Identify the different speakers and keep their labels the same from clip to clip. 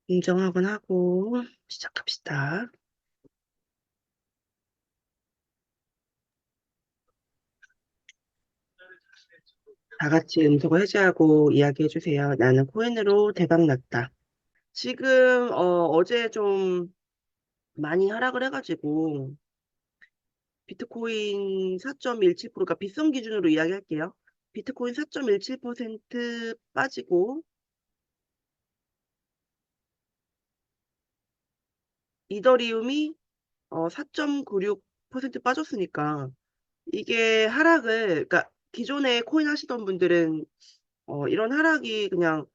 Speaker 1: 인정하곤 하고 시작합시다. 다 같이 음소거 해제하고 이야기해 주세요. 나는 코인으로 대박 났다. 지금 어제 좀 많이 하락을 해가지고 비트코인 4.17%가 빗썸 기준으로 이야기할게요. 비트코인 4.17% 빠지고 이더리움이 4.96% 빠졌으니까 이게 하락을 그러니까 기존에 코인 하시던 분들은 이런 하락이 그냥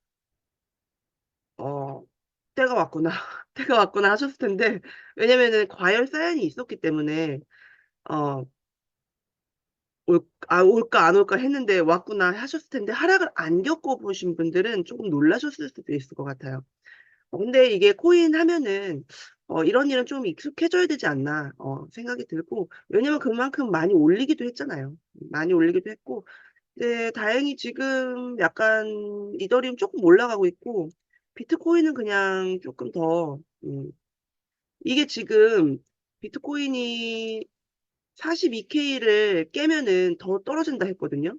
Speaker 1: 어, 때가 왔구나, 때가 왔구나 하셨을 텐데, 왜냐면은 과열 사연이 있었기 때문에, 어, 올까 안 올까 했는데 왔구나 하셨을 텐데, 하락을 안 겪어보신 분들은 조금 놀라셨을 수도 있을 것 같아요. 근데 이게 코인 하면은, 이런 일은 좀 익숙해져야 되지 않나, 생각이 들고, 왜냐면 그만큼 많이 올리기도 했잖아요. 많이 올리기도 했고, 네, 다행히 지금 약간 이더리움 조금 올라가고 있고, 비트코인은 그냥 조금 더, 이게 지금 비트코인이 42K를 깨면은 더 떨어진다 했거든요.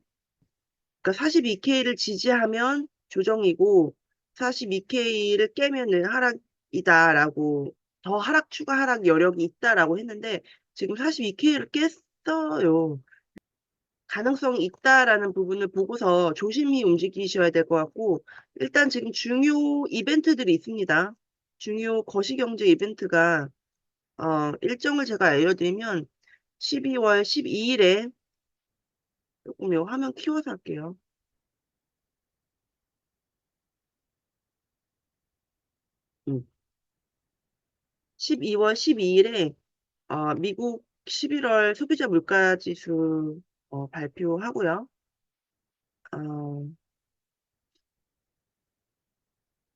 Speaker 1: 그러니까 42K를 지지하면 조정이고, 42K를 깨면은 하락이다라고, 더 추가 하락 여력이 있다라고 했는데, 지금 42K를 깼어요. 가능성이 있다라는 부분을 보고서 조심히 움직이셔야 될 것 같고, 일단 지금 중요 이벤트들이 있습니다. 중요 거시경제 이벤트가, 일정을 제가 알려드리면, 12월 12일에, 조금 요 화면 키워서 할게요. 12월 12일에, 미국 11월 소비자 물가지수, 발표하고요. 어,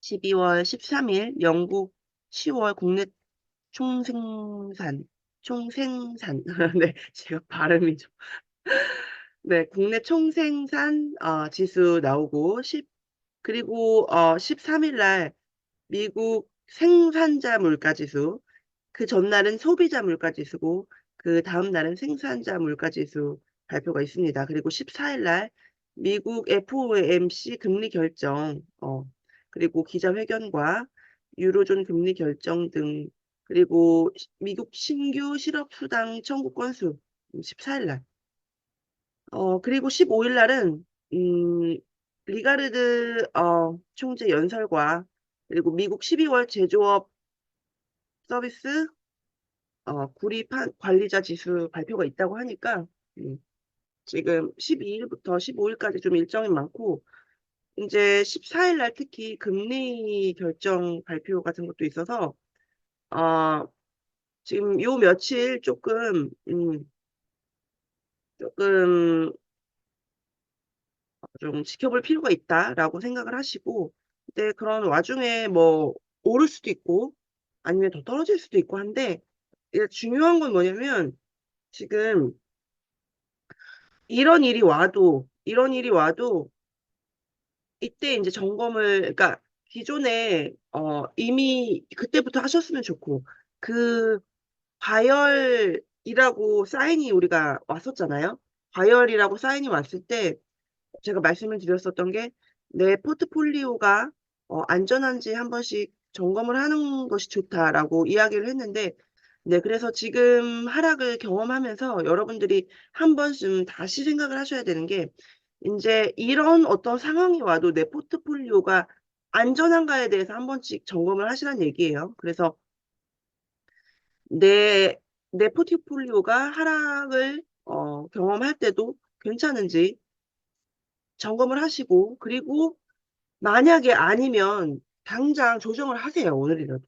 Speaker 1: 12월 13일 영국 10월 국내 총생산. 네, 제가 발음이 좀. 네, 국내 총생산 지수 나오고, 그리고 13일 날 미국 생산자 물가지수, 그 전날은 소비자 물가지수고, 그 다음 날은 생산자 물가지수 발표가 있습니다. 그리고 14일 날 미국 FOMC 금리 결정, 그리고 기자회견과 유로존 금리 결정 등, 그리고 미국 신규 실업수당 청구 건수 14일 날. 그리고 15일 날은, 리가르드, 총재 연설과, 그리고 미국 12월 제조업 서비스, 구리 관리자 지수 발표가 있다고 하니까, 음, 지금 12일부터 15일까지 좀 일정이 많고, 이제 14일 날 특히 금리 결정 발표 같은 것도 있어서, 어, 지금 요 며칠 조금 좀 지켜볼 필요가 있다라고 생각을 하시고, 근데 그런 와중에 뭐 오를 수도 있고 아니면 더 떨어질 수도 있고 한데, 이게 중요한 건 뭐냐면 지금 이런 일이 와도 이때 이제 점검을, 그러니까 기존에 이미 그때부터 하셨으면 좋고, 그 과열이라고 사인이 우리가 왔었잖아요. 과열이라고 사인이 왔을 때 제가 말씀을 드렸었던 게 내 포트폴리오가 안전한지 한 번씩 점검을 하는 것이 좋다라고 이야기를 했는데, 네, 그래서 지금 하락을 경험하면서 여러분들이 한 번쯤 다시 생각을 하셔야 되는 게, 이제 이런 어떤 상황이 와도 내 포트폴리오가 안전한가에 대해서 한 번씩 점검을 하시라는 얘기예요. 그래서 내, 내 포트폴리오가 하락을 경험할 때도 괜찮은지 점검을 하시고, 그리고 만약에 아니면 당장 조정을 하세요. 오늘이라도.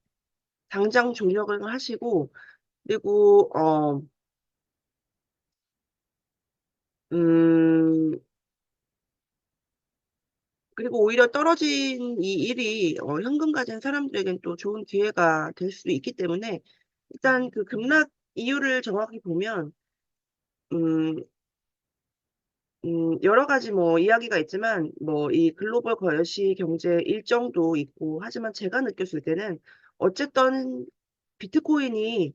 Speaker 1: 당장 조정을 하시고, 그리고, 음, 그리고 오히려 떨어진 이 일이 현금 가진 사람들에겐 또 좋은 기회가 될 수도 있기 때문에, 일단 그 급락 이유를 정확히 보면, 음, 여러 가지 뭐 이야기가 있지만 뭐 이 글로벌 거시 경제 일정도 있고 하지만 제가 느꼈을 때는 어쨌든 비트코인이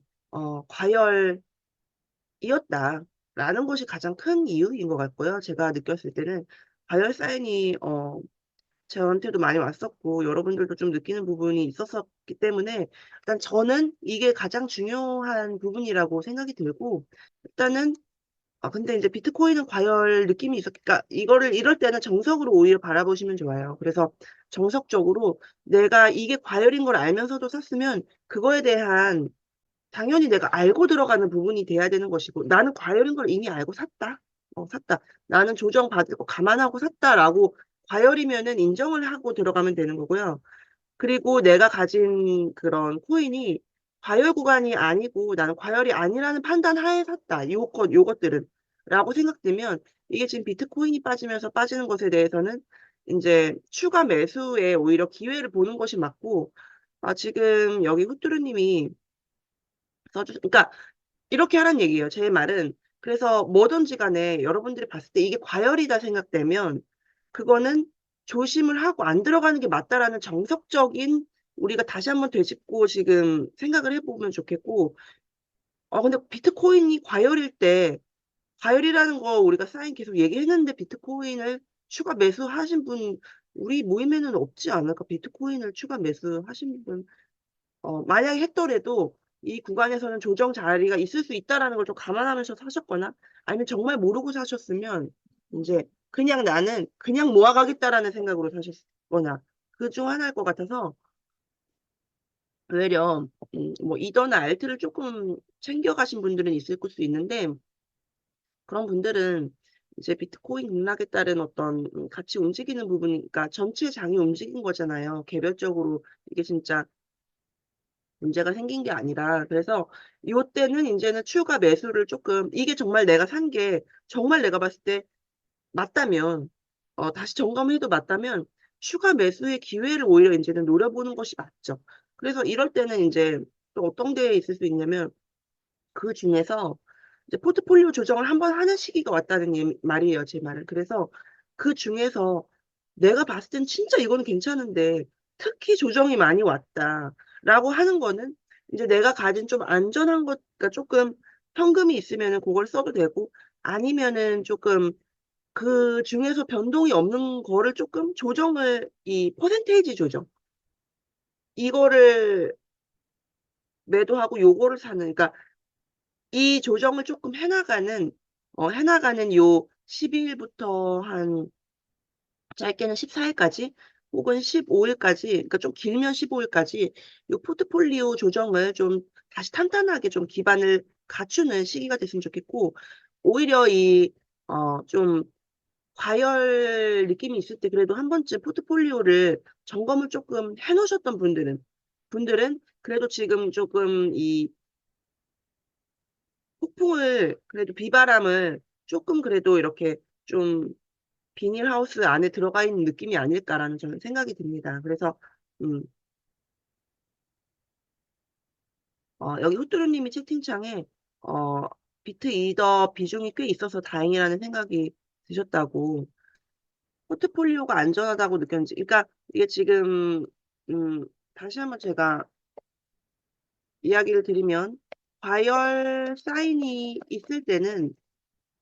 Speaker 1: '과열이었다.'라는 것이 가장 큰 이유인 것 같고요. 제가 느꼈을 때는 과열 사인이 저한테도 많이 왔었고 여러분들도 좀 느끼는 부분이 있었었기 때문에 일단 저는 이게 가장 중요한 부분이라고 생각이 들고 일단은 근데 인제 비트코인은 과열 느낌이 그러니까 이거를 이럴 때는 정석으로 오히려 바라보시면 좋아요. 그래서 정석적으로 내가 이게 과열인 걸 알면서도 샀으면 그거에 대한 당연히 내가 알고 들어가는 부분이 돼야 되는 것이고 '나는 과열인 걸 이미 알고 샀다. 샀다. 나는 조정받을 거 감안하고 샀다.'라고 과열이면은 인정을 하고 들어가면 되는 거고요. 그리고 내가 가진 그런 코인이 과열 구간이 아니고 '나는 과열이 아니라는 판단 하에 샀다. 요것들은.' 라고 생각되면 이게 지금 비트코인이 빠지면서 빠지는 것에 대해서는 인제 추가 매수에 오히려 기회를 보는 것이 맞고 지금 여기 후뚜루 님이 그러니까 이렇게 하라는 얘기예요. 제 말은 그래서 뭐든지 간에 여러분들이 봤을 때 이게 과열이다 생각되면 그거는 '조심을 하고 안 들어가는 게 맞다.'라는 정석적인 우리가 다시 한번 되짚고 지금 생각을 해 보면 좋겠고 근데 비트코인이 과열일 때 과열이라는 거 우리가 사인 계속 얘기했는데 비트코인을 추가 매수하신 분 우리 모임에는 없지 않을까? 비트코인을 추가 매수하신 분 만약에 했더라도 이 구간에서는 조정 자리가 있을 수 있다라는 걸 좀 감안하면서 사셨거나 아니면 정말 모르고 사셨으면 인제 그냥 '나는 그냥 모아 가겠다.'라는 생각으로 사셨거나 그 중 하나일 것 같아서 오히려 뭐 이더나 알트를 쪼끔 챙겨 가신 분들은 있을 수 있는데 그런 분들은 이제 비트코인 급락에 따른 어떤 같이 움직이는 부분이 그러니까 전체 장이 움직인 거잖아요. 개별적으로 이게 진짜 문제가 생긴 게 아니라 그래서 요때는 인제는 추가 매수를 쪼끔 이게 정말 내가 산 게 정말 내가 봤을 때 맞다면 다시 점검해도 맞다면 추가 매수의 기회를 오히려 인제는 노려보는 것이 맞죠. 그래서 이럴 때는 인제 또 어떤 게 있을 수 있냐면 그중에서 이제 포트폴리오 조정을 한번 하는 시기가 왔다는 말이에요, 제 말은. 그래서 그중에서 내가 봤을 땐 진짜 이거는 괜찮은데 특히 조정이 많이 왔다라고 하는 거는 이제 내가 가진 좀 안전한 것 그러니까 쪼끔 현금이 있으면은 고걸 써도 되고 아니면은 쪼끔 그중에서 변동이 없는 거를 쪼끔 조정을 이 퍼센테이지 조정 이거를 매도하고 요거를 사는 그러니까 이 조정을 쪼끔 해 나가는 요 12 일부터 한 짧게는 14 일까지 혹은 15 일까지 그러니까 좀 길면 15 일까지 요 포트폴리오 조정을 좀 다시 탄탄하게 좀 기반을 갖추는 시기가 됐으면 좋겠고 오히려 이 좀 과열 느낌이 있을 때 그래도 한 번쯤 포트폴리오를 점검을 쪼끔 해 놓으셨던 분들은 그래도 지금 쪼끔 이 폭풍을 그래도 비바람을 쪼끔 그래도 이렇게 좀 '비닐하우스 안에 들어가 있는 느낌이 아닐까.'라는 저는 생각이 듭니다. 그래서 음 여기 후뚜루 님이 채팅창에 어 비트 이더 비중이 꽤 있어서 다행이라는 생각이 드셨다고 포트폴리오가 안전하다고 느꼈는지 그러니까 이게 지금 음 다시 한번 제가 이야기를 드리면 과열 사인이 있을 때는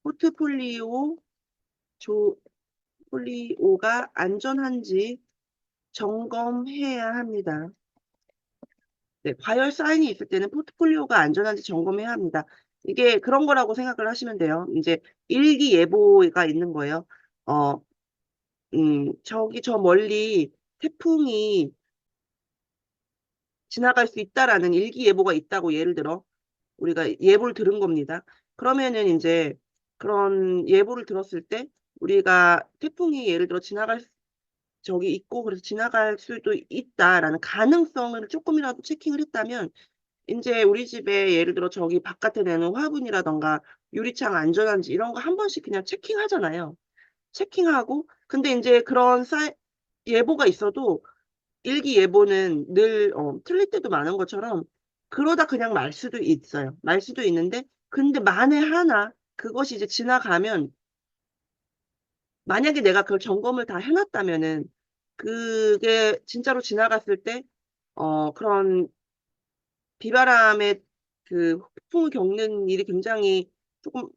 Speaker 1: 포트폴리오 조 폴리오가 안전한지 점검해야 합니다. 네. 과열 사인이 있을 때는 포트폴리오가 안전한지 점검해야 합니다. 이게 그런 거라고 생각을 하시면 돼요. 인제 일기예보가 있는 거예요. 어 저기 저 멀리 태풍이 지나갈 수 있다라는 일기예보가 있다고 예를 들어 우리가 예보를 들은 겁니다. 그러면은 인제 그런 예보를 들었을 때 우리가 태풍이 예를 들어 지나갈 저기 있고 그래서 '지나갈 수도 있다.'라는 가능성을 쪼끔이라도 체킹을 했다면 인제 우리 집에 예를 들어 저기 바깥에 내는 화분이라든가 유리창 안전한지 이런 거 한 번씩 그냥 체킹하잖아요. 체킹하고 근데 인제 그런 예보가 있어도 일기예보는 늘 틀릴 때도 많은 것처럼 그러다 그냥 말 수도 있어요. 말 수도 있는데 근데 만에 하나 그것이 이제 지나가면 만약에 내가 그걸 점검을 다 해놨다면은 그게 진짜로 지나갔을 때 그런 비바람의 그 폭풍을 겪는 일이 굉장히 조금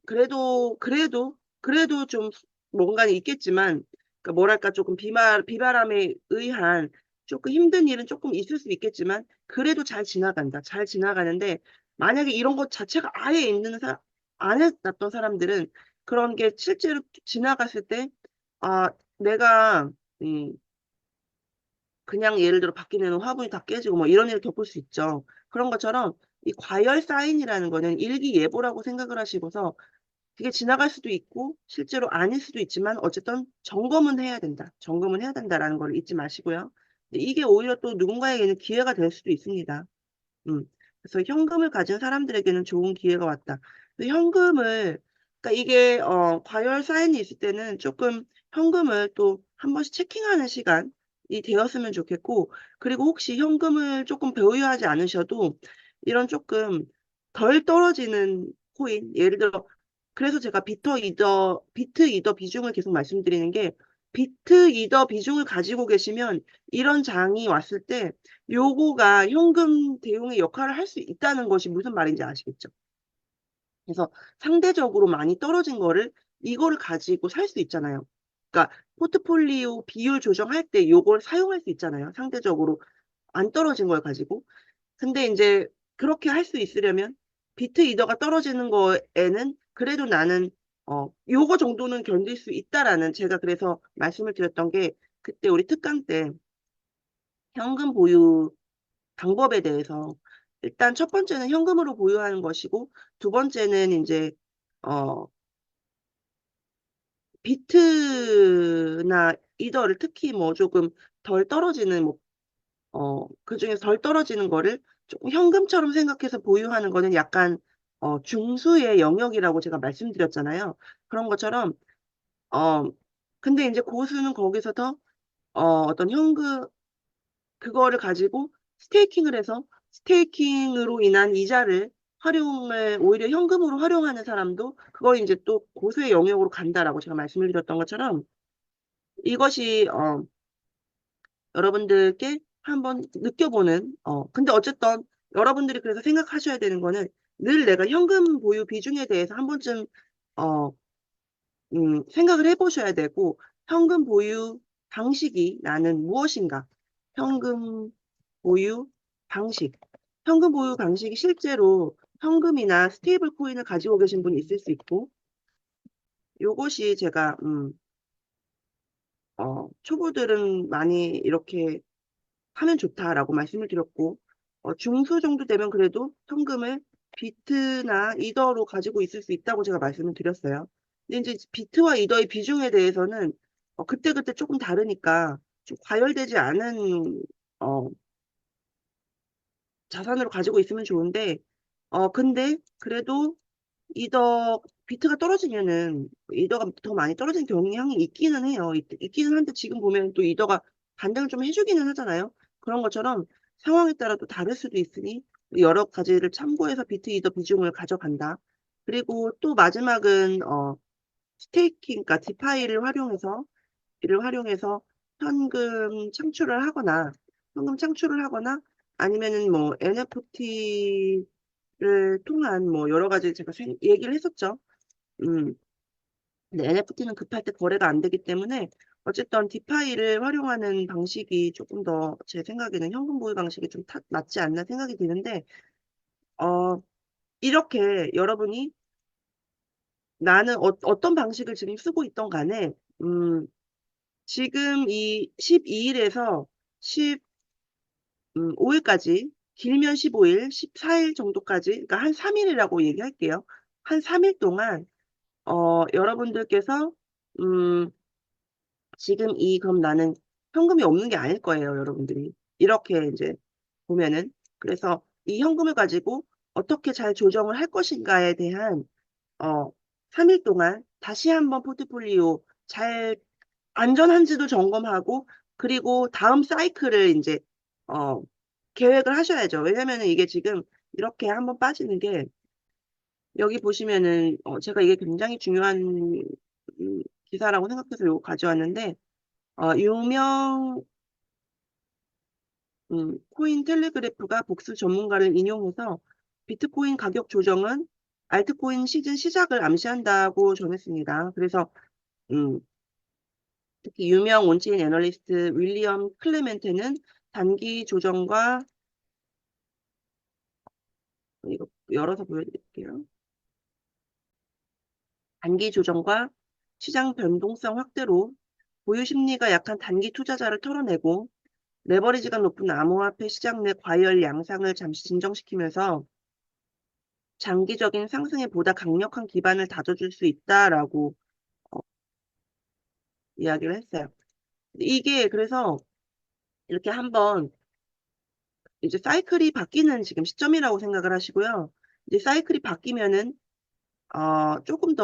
Speaker 1: 그래도 좀 뭔가 있겠지만, 그러니까 뭐랄까 조금 비바람에 의한 조금 힘든 일은 조금 있을 수 있겠지만 그래도 잘 지나간다. 잘 지나가는데, 만약에 이런 것 자체가 아예 있는 안 해놨던 사람들은 그런 게 실제로 지나갔을 때, 아, 내가 음, 그냥 예를 들어 밖에 내는 화분이 다 깨지고 뭐 이런 일을 겪을 수 있죠. 그런 것처럼 이 과열 사인이라는 거는 일기예보라고 생각을 하시고서, 그게 지나갈 수도 있고 실제로 아닐 수도 있지만 어쨌든 점검은 해야 된다. 점검은 해야 된다라는 걸 잊지 마시고요. 근데 이게 오히려 또 누군가에게는 기회가 될 수도 있습니다. 음. 그래서 현금을 가진 사람들에게는 좋은 기회가 왔다. 현금을, 그러니까 이게, 과열 사인이 있을 때는 조금 현금을 또 한 번씩 체킹하는 시간이 되었으면 좋겠고, 그리고 혹시 현금을 조금 보유하지 않으셔도 이런 조금 덜 떨어지는 코인, 예를 들어, 그래서 제가 비트 이더 비중을 계속 말씀드리는 게, 비트 이더 비중을 가지고 계시면 이런 장이 왔을 때 요거가 현금 대용의 역할을 할 수 있다는 것이 무슨 말인지 아시겠죠? 그래서 상대적으로 많이 떨어진 거를 이거를 가지고 살 수 있잖아요. 그러니까 포트폴리오 비율 조정할 때 요걸 사용할 수 있잖아요. 상대적으로 안 떨어진 걸 가지고. 근데 이제 그렇게 할 수 있으려면 비트 이더가 떨어지는 거에는 그래도 나는 요거 정도는 견딜 수 있다라는, 제가 그래서 말씀을 드렸던 게, 그때 우리 특강 때 현금 보유 방법에 대해서, 일단 첫 번째는 현금으로 보유하는 것이고, 두 번째는 이제 어 비트나 이더를 특히 뭐 조금 덜 떨어지는 뭐 그중에서 덜 떨어지는 거를 조금 현금처럼 생각해서 보유하는 거는 약간 중수의 영역이라고 제가 말씀드렸잖아요. 그런 것처럼 어 근데 이제 고수는 거기서 더 어떤 현금, 그거를 가지고 스테이킹을 해서 스테이킹으로 인한 이자를 활용을 오히려 현금으로 활용하는 사람도 그걸 이제 또 고수의 영역으로 간다라고 제가 말씀을 드렸던 것처럼, 이것이 여러분들께 한번 느껴보는, 근데 어쨌든 여러분들이 그래서 생각하셔야 되는 거는, 늘 내가 현금 보유 비중에 대해서 한 번쯤 어, 생각을 해보셔야 되고, 현금 보유 방식이 나는 무엇인가? 현금 보유 방식. 현금 보유 방식이 실제로 현금이나 스테이블 코인을 가지고 계신 분이 있을 수 있고, 요것이 제가, 초보들은 많이 이렇게 하면 좋다라고 말씀을 드렸고, 중수 정도 되면 그래도 현금을 비트나 이더로 가지고 있을 수 있다고 제가 말씀을 드렸어요. 근데 이제 비트와 이더의 비중에 대해서는 그때그때 조금 다르니까 좀 과열되지 않은 어, 자산으로 가지고 있으면 좋은데, 근데 그래도 비트가 떨어지면은 이더가 더 많이 떨어지는 경향이 있기는 해요. 있기는 한데 지금 보면 또 이더가 반등을 좀 해주기는 하잖아요. 그런 것처럼 상황에 따라 또 다를 수도 있으니 여러 가지를 참고해서 비트 이더 비중을 가져간다. 그리고 또 마지막은 스테이킹, 그러니까 이를 활용해서 현금 창출을 하거나 아니면은 뭐 NFT를 통한 뭐 여러 가지 제가 얘기를 했었죠. 음, 근데 NFT는 급할 때 거래가 안 되기 때문에 어쨌든 디파이를 활용하는 방식이 조금 더 제 생각에는 현금 보유 방식이 좀 맞지 않나 생각이 드는데, 어, 이렇게 여러분이 나는 어떤 방식을 지금 쓰고 있던 간에, 지금 이 12일에서 5일까지, 길면 15일, 14일 정도까지, 그러니까 한 3일이라고 얘기할게요. 한 3일 동안, 여러분들께서, 음, 그럼 나는 현금이 없는 게 아닐 거예요, 여러분들이. 이렇게 이제 보면은. 그래서 이 현금을 가지고 어떻게 잘 조정을 할 것인가에 대한, 어, 3일 동안 다시 한번 포트폴리오 잘 안전한지도 점검하고, 그리고 다음 사이클을 이제 어, 계획을 하셔야죠. 왜냐면은 이게 지금 이렇게 한번 빠지는 게, 여기 보시면은 제가 이게 굉장히 중요한 기사라고 생각해서 이거 가져왔는데, 유명 코인 텔레그래프가 복수 전문가를 인용해서 비트코인 가격 조정은 알트코인 시즌 시작을 암시한다고 전했습니다. 그래서 음, 특히 유명 온체인 애널리스트 윌리엄 클레멘테는 단기 조정과 이거 열어서 보여드릴게요. 단기 조정과 시장 변동성 확대로 보유 심리가 약한 단기 투자자를 털어내고 레버리지가 높은 암호화폐 시장 내 과열 양상을 잠시 진정시키면서 장기적인 상승에 보다 강력한 기반을 다져줄 수 있다라고 어, 이야기를 했어요. 이게 그래서 이렇게 한번 이제 사이클이 바뀌는 지금 시점이라고 생각을 하시고요. 이제 사이클이 바뀌면은 조금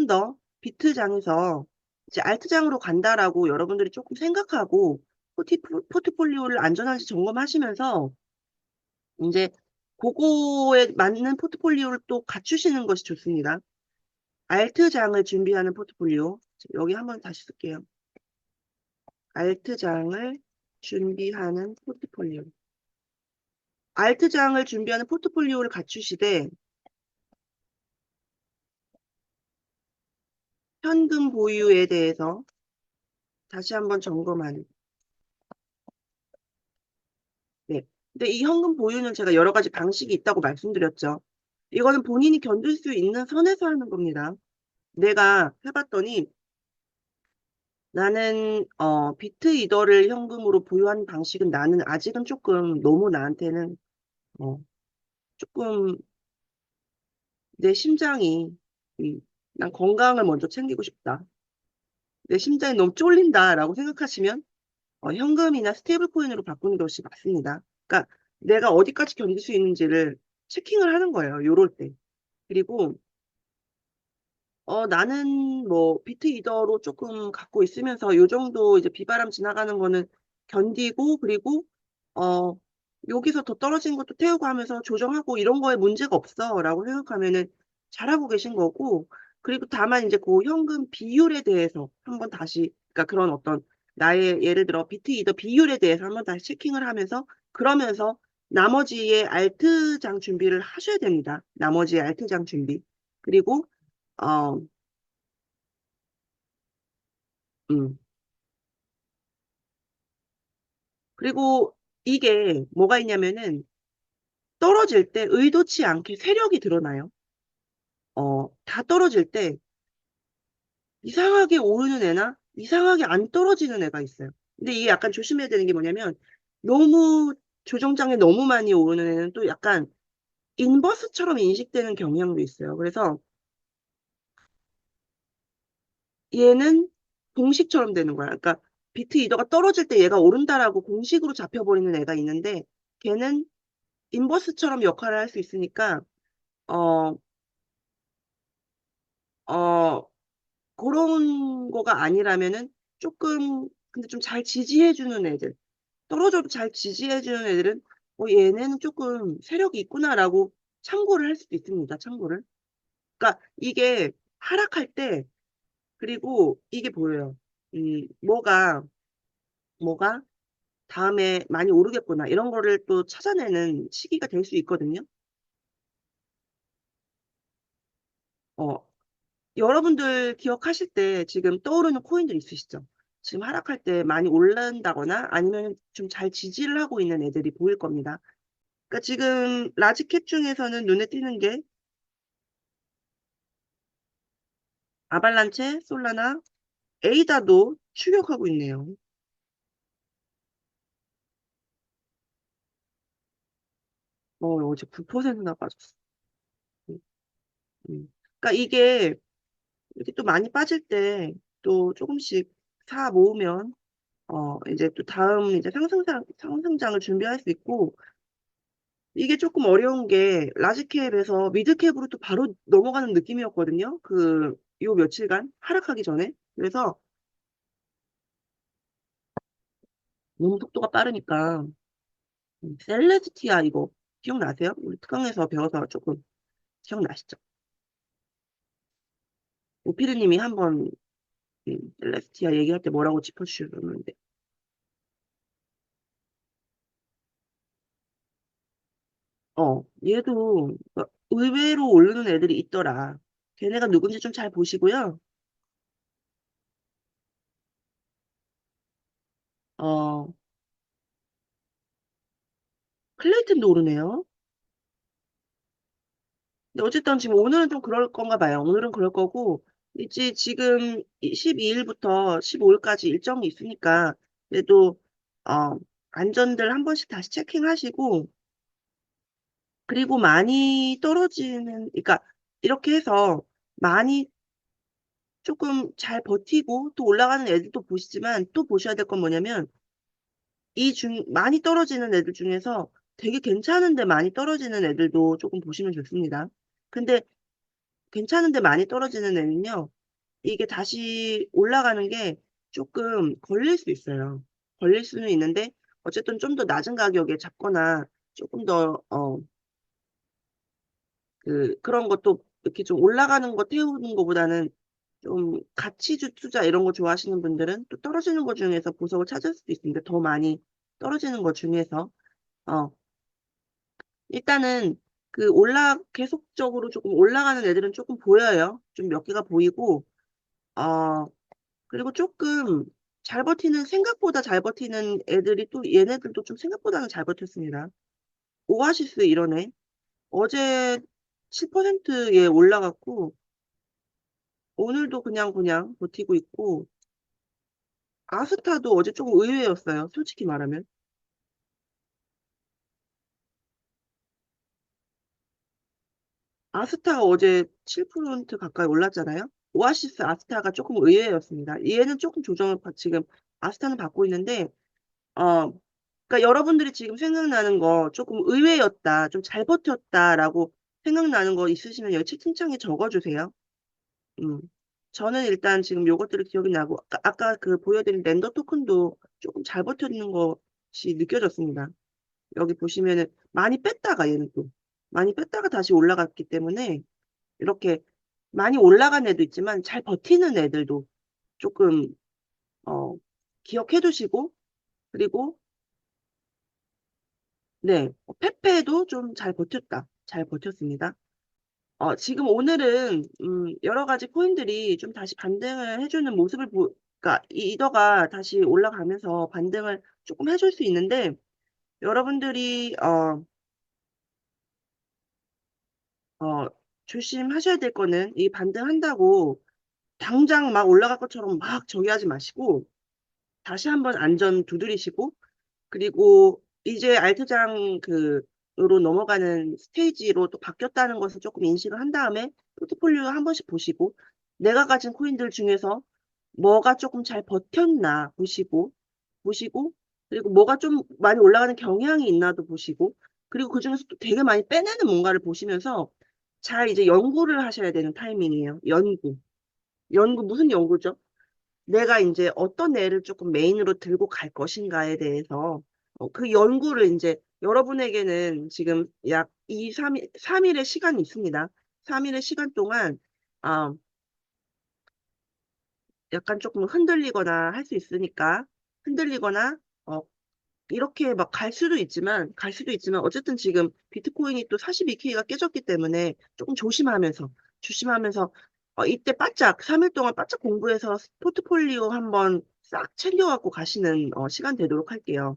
Speaker 1: 더 비트장에서 이제 알트장으로 간다라고 여러분들이 조금 생각하고 포트폴리오를 안전한지 점검하시면서 이제 그거에 맞는 포트폴리오를 또 갖추시는 것이 좋습니다. 알트장을 준비하는 포트폴리오. 여기 한번 다시 쓸게요. 알트장을 준비하는 포트폴리오. 알트장을 준비하는 포트폴리오를 갖추시되 현금 보유에 대해서 다시 한번 점검하는. 네. 근데 이 현금 보유는 제가 여러 가지 방식이 있다고 말씀드렸죠. 이거는 본인이 견딜 수 있는 선에서 하는 겁니다. 내가 해봤더니 나는 비트 이더를 현금으로 보유하는 방식은 나는 아직은 조금 너무 나한테는 어, 조금 내 심장이 난 건강을 먼저 챙기고 싶다. 내 심장이 너무 쫄린다라고 생각하시면 현금이나 스테이블 코인으로 바꾸는 것이 맞습니다. 그러니까 내가 어디까지 견딜 수 있는지를 체킹을 하는 거예요. 요럴 때. 그리고 나는 뭐 비트 이더로 조금 갖고 있으면서 요 정도 이제 비바람 지나가는 거는 견디고 그리고 어 여기서 더 떨어진 것도 태우고 하면서 조정하고 이런 거에 문제가 없어라고 생각하면은 잘하고 계신 거고 그리고 다만 이제 그 현금 비율에 대해서 한번 다시 그러니까 그런 어떤 나의 예를 들어 비트 이더 비율에 대해서 한번 다시 체킹을 하면서 그러면서 나머지의 알트장 준비를 하셔야 됩니다. 나머지의 알트장 준비. 그리고 어, 음. 그리고 이게 뭐가 있냐면은 떨어질 때 의도치 않게 세력이 드러나요. 다 떨어질 때 이상하게 오르는 애나 이상하게 안 떨어지는 애가 있어요. 근데 이게 약간 조심해야 되는 게 뭐냐면 너무 조정장에 너무 많이 오르는 애는 또 약간 인버스처럼 인식되는 경향도 있어요. 그래서 얘는 공식처럼 되는 거야. 그러니까 비트 이더가 떨어질 때 얘가 오른다라고 공식으로 잡혀버리는 애가 있는데 걔는 인버스처럼 역할을 할 수 있으니까 어, 어, 그런 거가 아니라면은 조금 근데 좀 잘 지지해주는 애들 떨어져도 잘 지지해주는 애들은 얘네는 조금 세력이 있구나라고 참고를 할 수도 있습니다. 참고를. 그러니까 이게 하락할 때 그리고 이게 보여요. 뭐가 뭐가 다음에 많이 오르겠구나 이런 거를 또 찾아내는 시기가 될 수 있거든요. 어, 여러분들 기억하실 때 지금 떠오르는 코인들 있으시죠? 지금 하락할 때 많이 올른다거나 아니면 좀 잘 지지를 하고 있는 애들이 보일 겁니다. 그러니까 지금 라지캡 중에서는 눈에 띄는 게 아발란체, 솔라나, 에이다도 추격하고 있네요. 어제 9%나 빠졌어. 음, 그러니까 이게 이렇게 또 많이 빠질 때 또 조금씩 사 모으면 이제 또 다음 이제 상승장을 준비할 수 있고 이게 조금 어려운 게 라지캡에서 미드캡으로 또 바로 넘어가는 느낌이었거든요. 요 며칠간 하락하기 전에. 그래서 너무 속도가 빠르니까 셀레스티아 이거 기억나세요? 우리 특강에서 배워서 조금 기억나시죠? 오피디님이 한번 셀레스티아 얘기할 때 뭐라고 짚어주셨는데. 얘도 의외로 오르는 애들이 있더라. 걔네가 누군지 좀 잘 보시고요. 어, 클레이튼도 오르네요. 근데 어쨌든 지금 오늘은 좀 그럴 건가 봐요. 오늘은 그럴 거고, 이제 지금 12일부터 15일까지 일정이 있으니까, 그래도, 어, 안전들 한 번씩 다시 체킹하시고, 그리고 많이 떨어지는, 그러니까, 이렇게 해서 많이 조금 잘 버티고 또 올라가는 애들도 보시지만 또 보셔야 될 건 뭐냐면, 많이 떨어지는 애들 중에서 되게 괜찮은데 많이 떨어지는 애들도 조금 보시면 좋습니다. 근데 괜찮은데 많이 떨어지는 애는요, 이게 다시 올라가는 게 조금 걸릴 수 있어요. 걸릴 수는 있는데, 어쨌든 좀 더 낮은 가격에 잡거나 조금 더, 그런 것도 이렇게 좀 올라가는 거 태우는 것보다는 좀 가치주 투자 이런 거 좋아하시는 분들은 또 떨어지는 것 중에서 보석을 찾을 수도 있습니다. 더 많이 떨어지는 것 중에서. 어, 일단은 계속적으로 조금 올라가는 애들은 조금 보여요. 좀 몇 개가 보이고, 어, 그리고 조금 생각보다 잘 버티는 애들이 또 얘네들도 좀 생각보다는 잘 버텼습니다. 오아시스 이러네. 어제 7%에 올라갔고, 오늘도 그냥 버티고 있고, 아스타도 어제 조금 의외였어요. 솔직히 말하면. 아스타가 어제 7% 가까이 올랐잖아요. 오아시스 아스타가 조금 의외였습니다. 얘는 조금 지금 아스타는 받고 있는데, 어, 그러니까 여러분들이 지금 생각나는 거 조금 의외였다, 좀 잘 버텼다라고 생각나는 거 있으시면 여기 채팅창에 적어주세요. 음. 저는 일단 지금 요것들이 기억이 나고, 아까 그 보여드린 랜더 토큰도 조금 잘 버텼는 것이 느껴졌습니다. 여기 보시면은 많이 뺐다가 얘는 또 많이 뺐다가 다시 올라갔기 때문에 이렇게 많이 올라간 애도 있지만 잘 버티는 애들도 조금 어, 기억해 두시고 그리고 네 페페도 좀 잘 버텼다. 잘 버텼습니다. 지금 오늘은 여러 가지 코인들이 좀 다시 반등을 해주는 그러니까 이더가 다시 올라가면서 반등을 조금 해줄 수 있는데 여러분들이 어, 조심하셔야 될 거는 이 반등한다고 당장 막 올라갈 것처럼 막 저기 하지 마시고 다시 한번 안전 두드리시고 그리고 이제 알트장 으로 넘어가는 스테이지로 또 바뀌었다는 것을 조금 인식을 한 다음에 포트폴리오 한 번씩 보시고 내가 가진 코인들 중에서 뭐가 조금 잘 버텼나 보시고 그리고 뭐가 좀 많이 올라가는 경향이 있나도 보시고 그리고 그중에서 또 되게 많이 빼내는 뭔가를 보시면서 잘 이제 연구를 하셔야 되는 타이밍이에요. 무슨 연구죠? 내가 이제 어떤 애를 조금 메인으로 들고 갈 것인가에 대해서 그 연구를 이제 여러분에게는 지금 약 3일의 시간이 있습니다. 3일의 시간 동안 아, 약간 조금 흔들리거나 할 수 있으니까 흔들리거나 어, 이렇게 막 갈 수도 있지만 어쨌든 지금 비트코인이 또 42K가 깨졌기 때문에 조금 조심하면서 이때 바짝 3일 동안 바짝 공부해서 포트폴리오 한번 싹 챙겨갖고 가시는 시간 되도록 할게요.